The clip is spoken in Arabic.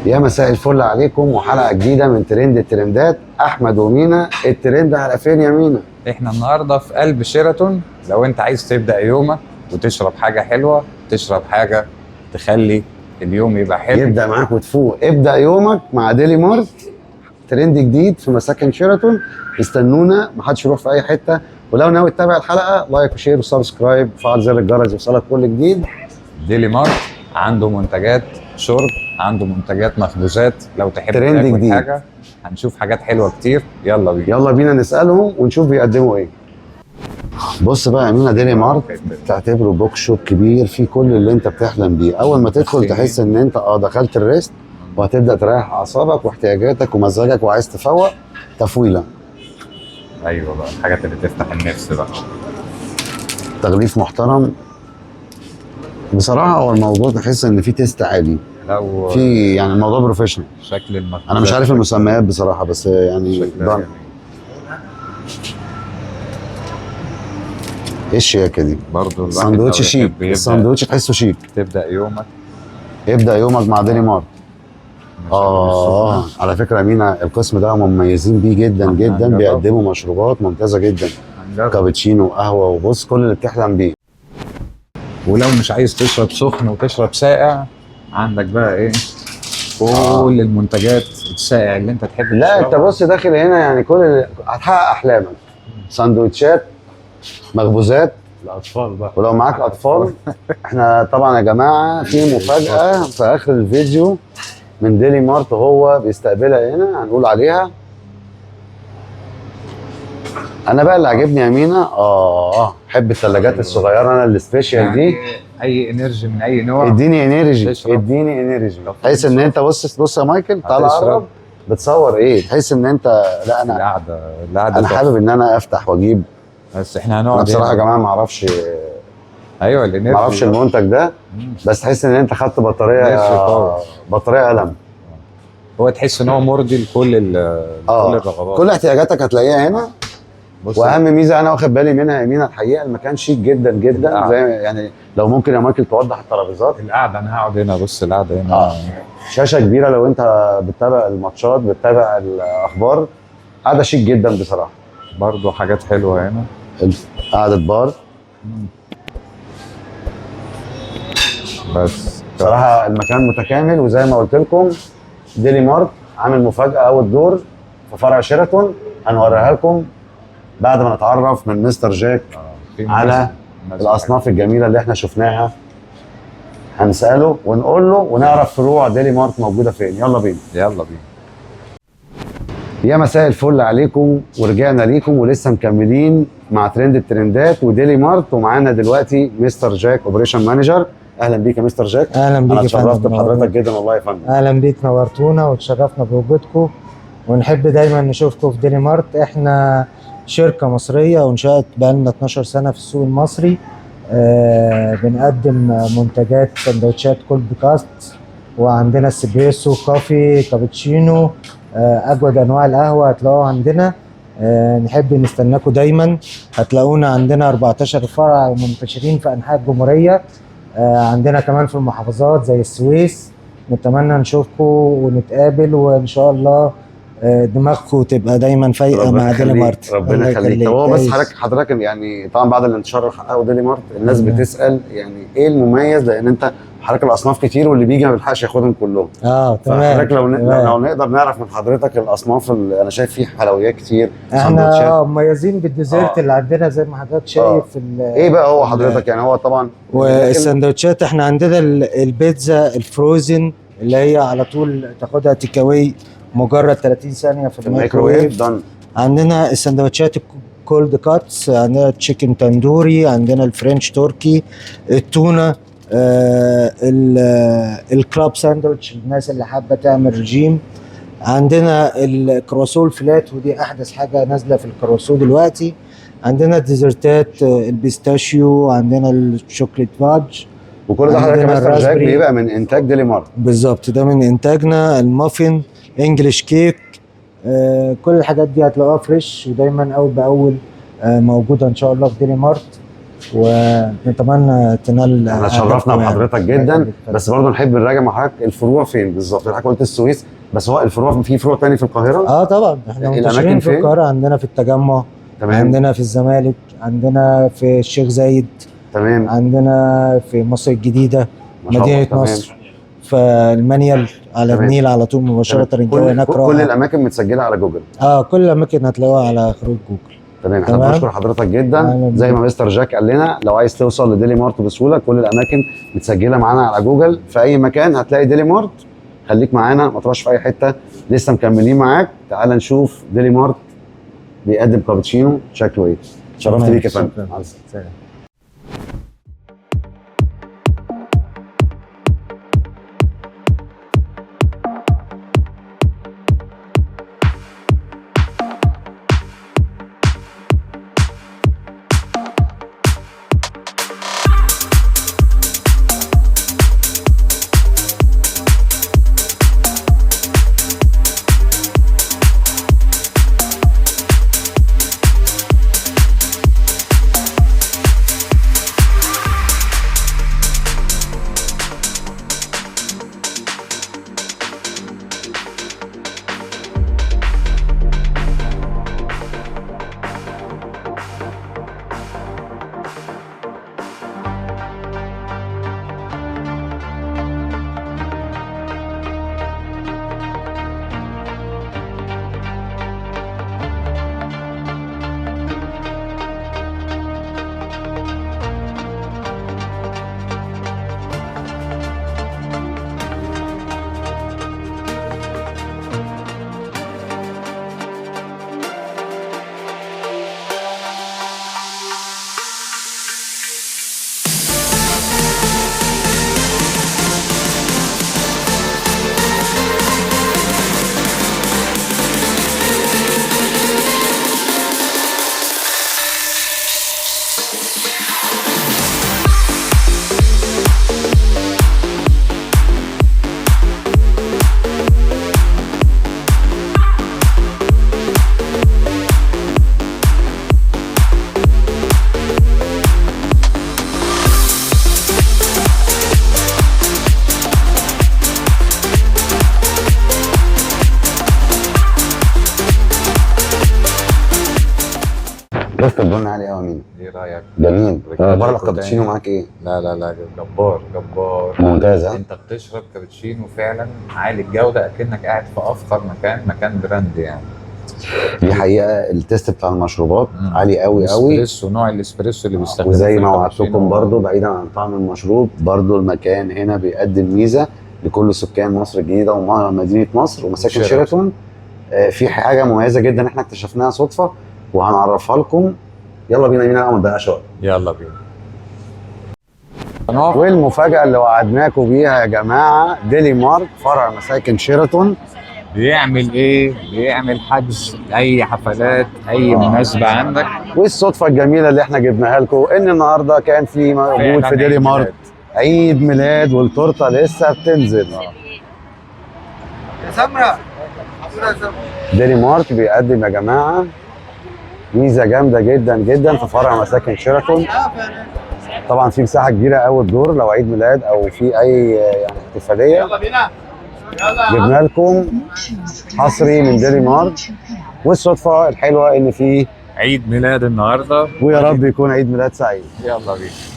يا مساء الفل عليكم وحلقه جديده من ترند الترندات. احمد ومينا، الترند على فين يا مينا؟ احنا النهارده في قلب شيراتون. لو انت عايز تبدا يومك وتشرب حاجه حلوه، تشرب حاجه تخلي اليوم يبقى حلو، يبدا معاك وتفوق. ابدا يومك مع ديلي مارت، ترند جديد في مساكن شيراتون. استنونا، محدش يروح في اي حته. ولو ناوي تتابع الحلقه، لايك وشير وسبسكرايب وفعل زر الجرس يوصلك كل جديد. ديلي مارت عنده منتجات شرب، عنده منتجات مخبوزات. لو تحب ترند تاكل جديد. حاجه، هنشوف حاجات حلوه كتير. يلا بينا. يلا بينا نسالهم ونشوف بيقدموا ايه. بص بقى يا مينا، ديلي مارت تعتبره بوك شوب كبير فيه كل اللي انت بتحلم بيه. اول ما تدخل تحس ان انت دخلت الريست، وهتبدا تريح اعصابك واحتياجاتك ومزاجك وعايز تفوق تفويله. ايوه بقى، الحاجات اللي تفتح النفس بقى. تغليف محترم بصراحه. هو الموضوع تحس ان في تيست عالي، لو في يعني الموضوع بروفيشنال. شكل المخبوزات، انا مش عارف المسميات بصراحه، بس يعني شكلها جميل. ايه الشياكه دي؟ برضه الواحد ساندوتش لو شيك، يحب يبدأ الساندوتش تحسه شيك. تبدا يومك. ابدا يومك مع ديلي مارت. مشاكل السخنة. على فكره يا مينا، القسم ده مميزين بيه جدا جدا. هنجرب. بيقدموا مشروبات ممتازه جدا، هنجرب. كابتشينو وقهوه، وبص كل اللي بتحلم بيه. ولو مش عايز تشرب سخن وتشرب ساقع، عندك بقى ايه؟ كل المنتجات الساقع اللي انت تحب لا تشربها. انت بص داخل هنا يعني هتحقق احلامك. ساندوتشات، مخبوزات الاطفال بقى. ولو معاك اطفال. احنا طبعا يا جماعه في مفاجاه في اخر الفيديو من ديلي مارت، هو بيستقبلها هنا هنقول عليها. انا بقى اللي عاجبني يا مينا، احب الثلاجات الصغيره انا السبيشال دي. اي انرجي من اي نوع. اديني انرجي، تشرب. اديني انرجي. لو تحس ان انت بص يا مايكل، تعالى هتشرب. قرب. بتصور ايه؟ تحس ان انت، لا انا القعده انا حابب ان انا افتح واجيب. بس احنا انا هنقعد بصراحه يا هنا. جماعه ما اعرفش ايوه الانرجي. المنتج ده، بس تحس ان انت خدت إنرجي بطاريه قلم. هو تحس ان هو مرضي لكل الرغبات. كل احتياجاتك هتلاقيها هنا. بص، واهم ميزه انا واخد بالي منها يا مينا، الحقيقه المكان شيك جدا جدا. القعدة. زي يعني لو ممكن يا مايكل توضح الترابيزات. القعده انا هقعد هنا. بص القعده هنا. شاشه كبيره لو انت بتتابع الماتشات، بتتابع الاخبار. قعده شيك جدا بصراحه. برضو حاجات حلوه هنا. قعده بار. بس بصراحه المكان متكامل، وزي ما قلت لكم ديلي مارت عامل مفاجاه اول دور في فرع شيراتون، هنوريها لكم بعد ما نتعرف من مستر جاك على الاصناف الجميله اللي احنا شفناها. هنساله ونقول له ونعرف فروع ديلي مارت موجوده فين. يلا بينا. يلا بينا. يا مساء الفل عليكم، ورجعنا ليكم ولسه مكملين مع ترند الترندات وديلي مارت. ومعانا دلوقتي مستر جاك اوبريشن مانجر. اهلا بيك يا مستر جاك. اهلا بيك. انا اتشرفت بحضرتك جدا والله يا فندم. اهلا بيك، نورتونا وتشرفنا بوجودكم، ونحب دايما نشوفكم في ديلي مارت. احنا شركه مصريه وانشأت بقالنا 12 سنه في السوق المصري. بنقدم منتجات سندوتشات كولد كاست، وعندنا اسبريسو، كوفي، كابتشينو، اجود انواع القهوه هتلاقوها عندنا. نحب نستناكم دايما. هتلاقونا عندنا 14 فرع منتشرين في انحاء الجمهوريه. عندنا كمان في المحافظات زي السويس. نتمنى نشوفكم ونتقابل، وان شاء الله دماغكم تبقى دايما فايقه مع ديلي مارت. ربنا يخليك. طب هو بس حضرتك يعني طبعا بعد الانتشار اللي حققه ديلي مارت، الناس بتسال يعني ايه المميز، لان انت حضرتك الاصناف كتير واللي بيجي ما بيلحقش ياخدهم كلهم. تمام. فحضرتك لو نقدر نعرف من حضرتك الاصناف اللي انا شايف فيه حلويات كتير. احنا مميزين بالديزرت اللي عندنا زي ما حضرتك شايف. ايه بقى هو حضرتك يعني هو طبعا والسندوتشات احنا عندنا البيتزا الفروزن اللي هي على طول تاخدها تيك اواي مجرد 30 ثانيه في الميكروويف. عندنا السندوتشات الكولد كاتس، عندنا تشيكن تندوري، عندنا الفرنش تركي، التونه، الكلاب ساندوتش الناس اللي حابه تعمل رجيم. عندنا الكرواسون فلات، ودي احدث حاجه نازله في الكرواسون دلوقتي. عندنا الديزرتات البيستاشيو، عندنا الشوكليت فاج. وكل ده حضرتك يا مستر جاك بيبقى من انتاج ديلي مارت؟ بالظبط، ده من انتاجنا. المافن، انجلش كيك، كل الحاجات دي هتلاقوها فريش ودايما اول باول موجوده ان شاء الله في ديلي مارت. ونتمنى تنال احنا اتشرفنا أهدافكم بحضرتك جدا، بس برضه نحب نراجع مع حضرتك الفروع فين بالظبط؟ حضرتك قلت السويس، بس هو الفروع في فروع تاني في القاهره؟ اه طبعا احنا الأماكن منتشرين في فين؟ القاهره، عندنا في التجمع، تمام. عندنا في الزمالك، عندنا في الشيخ زايد، تمام. عندنا في مصر الجديده، ما شاء الله. مدينه تمام. نصر، في المنيل على تمام. النيل على طول مباشره. تمام. الجو هناك كل رائع. الاماكن متسجله على جوجل. كل الاماكن هتلاقوها على خروج جوجل. تمام. احنا تمام. بنشكر حضرتك جدا. أهلاً زي ما بيك. مستر جاك قال لنا، لو عايز توصل لديلي مارت بسهوله كل الاماكن متسجله معانا على جوجل، في اي مكان هتلاقي ديلي مارت. خليك معانا، ما تروحش في اي حته، لسه مكملين معاك. تعال نشوف ديلي مارت بيقدم كابتشينو شكله ايه. شرفت بيك يا فندم. شكراً. مع السلامة. سلام. بس البن عالي قوي. مين؟ ايه رايك؟ جميل. رجالة بره الكوتاني. الكابتشينو معاك ايه؟ لا لا لا، جبار جبار. ممتاز. ها؟ انت بتشرب كابتشينو فعلا عالي الجوده، اكنك قاعد في افخر مكان براند يعني. دي حقيقه التيست بتاع المشروبات عالي قوي قوي. الاسبريسو، نوع الاسبريسو اللي بيستخدموه وزي في ما الكابتشينو. وعدتكم برضو، بعيدا عن طعم المشروب، برضو المكان هنا بيقدم ميزه لكل سكان مصر الجديده ومدينه نصر ومساكن شيراتون. في حاجه مميزه جدا احنا اكتشفناها صدفه وهنعرفها لكم. يلا بينا ما نضيعش وقت. يلا بينا. والمفاجاه اللي وعدناكم بيها يا جماعه، ديلي مارت فرع مساكن شيراتون بيعمل ايه؟ بيعمل حجز اي حفلات، اي مناسبه عندك. والصدفه الجميله اللي احنا جبناها لكم ان النهارده كان في موجود في ديلي مارت عيد ميلاد، والتورته لسه بتنزل. يا سمرة. ديلي مارت بيقدم يا جماعه ميزه جامده جدا جدا في فرع مساكن شيراتون. طبعا في مساحه كبيره قوي الدور، لو عيد ميلاد او في اي يعني احتفاليه. يلا بينا. جبنا لكم حصري من ديلي مارت، والصدفه الحلوه ان في عيد ميلاد النهارده، ويا رب يكون عيد ميلاد سعيد. يلا بينا.